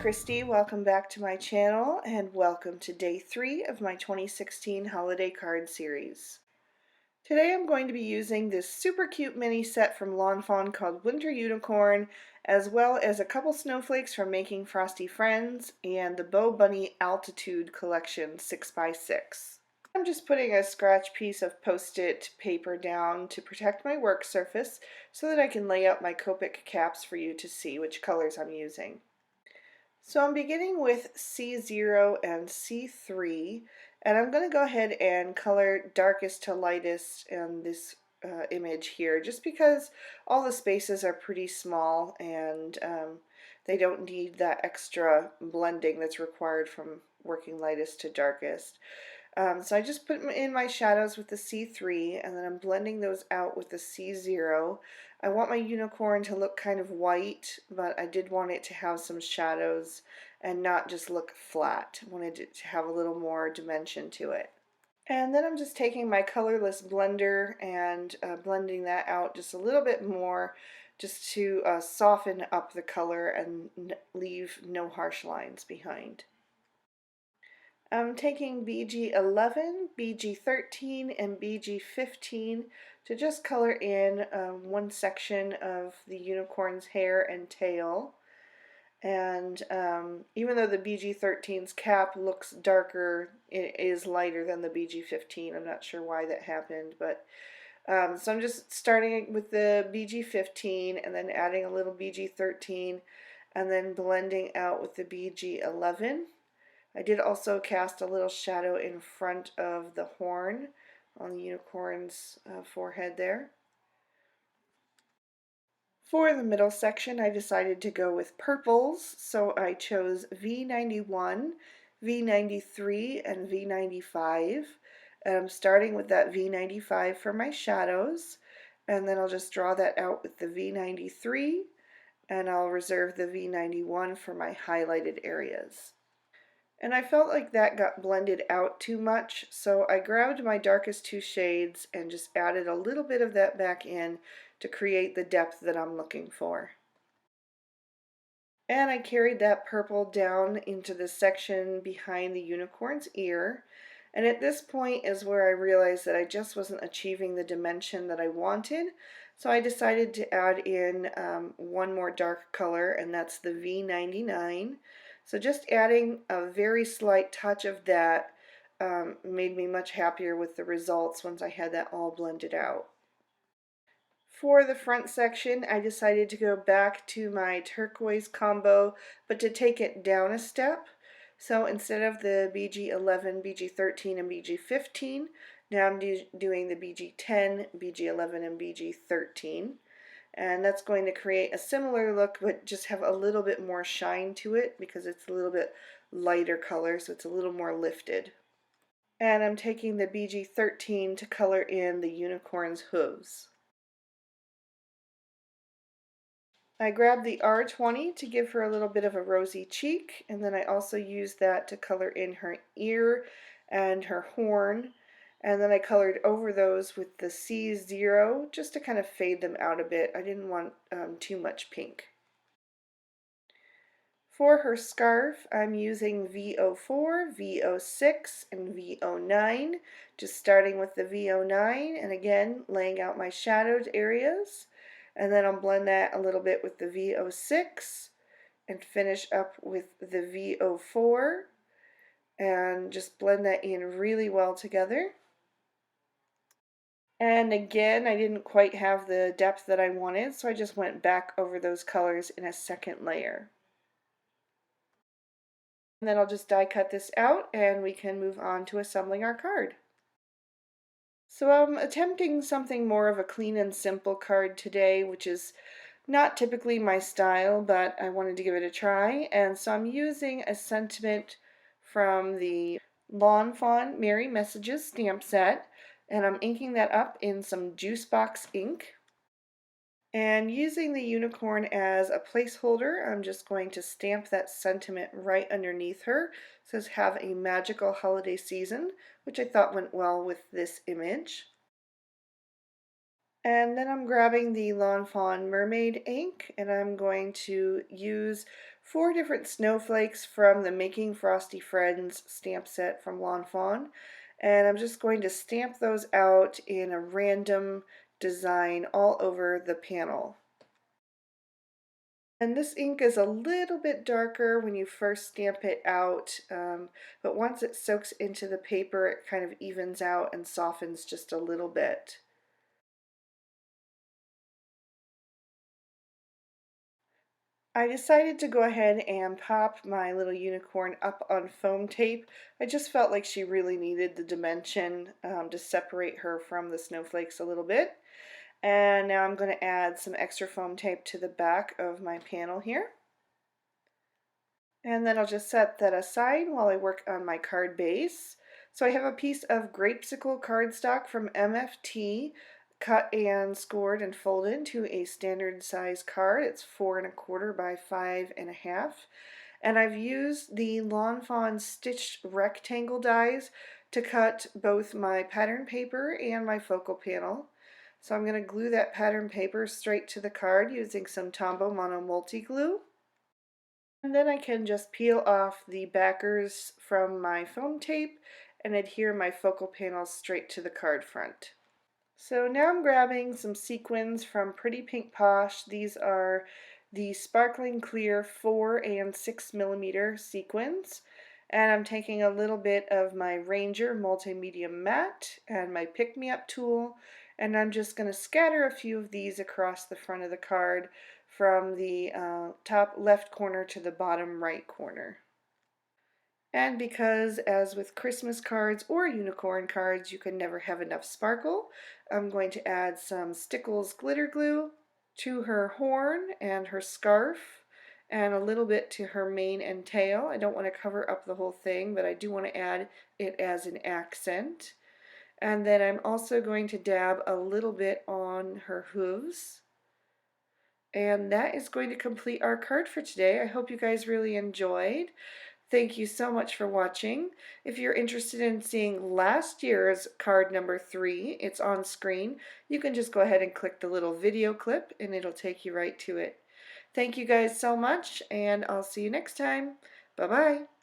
Christy. Welcome back to my channel and welcome to day 3 of my 2016 holiday card series. Today I'm going to be using this super cute mini set from Lawn Fawn called Winter Unicorn, as well as a couple snowflakes from Making Frosty Friends and the Bow Bunny Altitude Collection 6x6. I'm just putting a scratch piece of post-it paper down to protect my work surface so that I can lay out my Copic caps for you to see which colors I'm using. So I'm beginning with C0 and C3, and I'm going to go ahead and color darkest to lightest in this image here, just because all the spaces are pretty small and they don't need that extra blending that's required from working lightest to darkest. So I just put in my shadows with the C3, and then I'm blending those out with the C0. I want my unicorn to look kind of white, but I did want it to have some shadows and not just look flat. I wanted it to have a little more dimension to it. And then I'm just taking my colorless blender and blending that out just a little bit more, just to soften up the color and leave no harsh lines behind. I'm taking BG11, BG13, and BG15 to just color in one section of the unicorn's hair and tail. And even though the BG13's cap looks darker, it is lighter than the BG15. I'm not sure why that happened, but so I'm just starting with the BG15 and then adding a little BG13 and then blending out with the BG11. I did also cast a little shadow in front of the horn on the unicorn's forehead there. For the middle section, I decided to go with purples, so I chose V91, V93, and V95. I'm starting with that V95 for my shadows, and then I'll just draw that out with the V93, and I'll reserve the V91 for my highlighted areas. And I felt like that got blended out too much, so I grabbed my darkest two shades and just added a little bit of that back in to create the depth that I'm looking for. And I carried that purple down into the section behind the unicorn's ear, and at this point is where I realized that I just wasn't achieving the dimension that I wanted, so I decided to add in one more dark color, and that's the V99. So just adding a very slight touch of that made me much happier with the results once I had that all blended out. For the front section, I decided to go back to my turquoise combo, but to take it down a step. So instead of the BG11, BG13, and BG15, now I'm doing the BG10, BG11, and BG13. And that's going to create a similar look, but just have a little bit more shine to it because it's a little bit lighter color, so it's a little more lifted. And I'm taking the BG13 to color in the unicorn's hooves. I grabbed the R20 to give her a little bit of a rosy cheek, and then I also used that to color in her ear and her horn. And then I colored over those with the C0 just to kind of fade them out a bit. I didn't want too much pink. For her scarf, I'm using V04, V06, and V09, just starting with the V09 and again laying out my shadowed areas. And then I'll blend that a little bit with the V06 and finish up with the V04 and just blend that in really well together. And again, I didn't quite have the depth that I wanted, so I just went back over those colors in a second layer. And then I'll just die cut this out and we can move on to assembling our card. So I'm attempting something more of a clean and simple card today, which is not typically my style, but I wanted to give it a try. And so I'm using a sentiment from the Lawn Fawn Merry Messages stamp set, and I'm inking that up in some juice box ink. And using the unicorn as a placeholder, I'm just going to stamp that sentiment right underneath her. It says, "Have a magical holiday season," which I thought went well with this image. And then I'm grabbing the Lawn Fawn Mermaid ink, and I'm going to use 4 different snowflakes from the Making Frosty Friends stamp set from Lawn Fawn, and I'm just going to stamp those out in a random design all over the panel. And this ink is a little bit darker when you first stamp it out, but once it soaks into the paper, it kind of evens out and softens just a little bit. I decided to go ahead and pop my little unicorn up on foam tape. I just felt like she really needed the dimension to separate her from the snowflakes a little bit. And now I'm going to add some extra foam tape to the back of my panel here. And then I'll just set that aside while I work on my card base. So I have a piece of grapesicle cardstock from MFT, cut and scored and folded into a standard size card. It's 4 1/4 by 5 1/2. And I've used the Lawn Fawn stitched rectangle dies to cut both my pattern paper and my focal panel. So I'm going to glue that pattern paper straight to the card using some Tombow Mono Multi Glue. And then I can just peel off the backers from my foam tape and adhere my focal panels straight to the card front. So now I'm grabbing some sequins from Pretty Pink Posh. These are the sparkling clear 4 and 6 millimeter sequins. And I'm taking a little bit of my Ranger Multimedia Matte and my Pick Me Up tool, and I'm just going to scatter a few of these across the front of the card from the top left corner to the bottom right corner. And because, as with Christmas cards or unicorn cards, you can never have enough sparkle, I'm going to add some Stickles glitter glue to her horn and her scarf, and a little bit to her mane and tail. I don't want to cover up the whole thing, but I do want to add it as an accent. And then I'm also going to dab a little bit on her hooves. And that is going to complete our card for today. I hope you guys really enjoyed. Thank you so much for watching. If you're interested in seeing last year's card number 3, it's on screen. You can just go ahead and click the little video clip and it'll take you right to it. Thank you guys so much, and I'll see you next time. Bye-bye.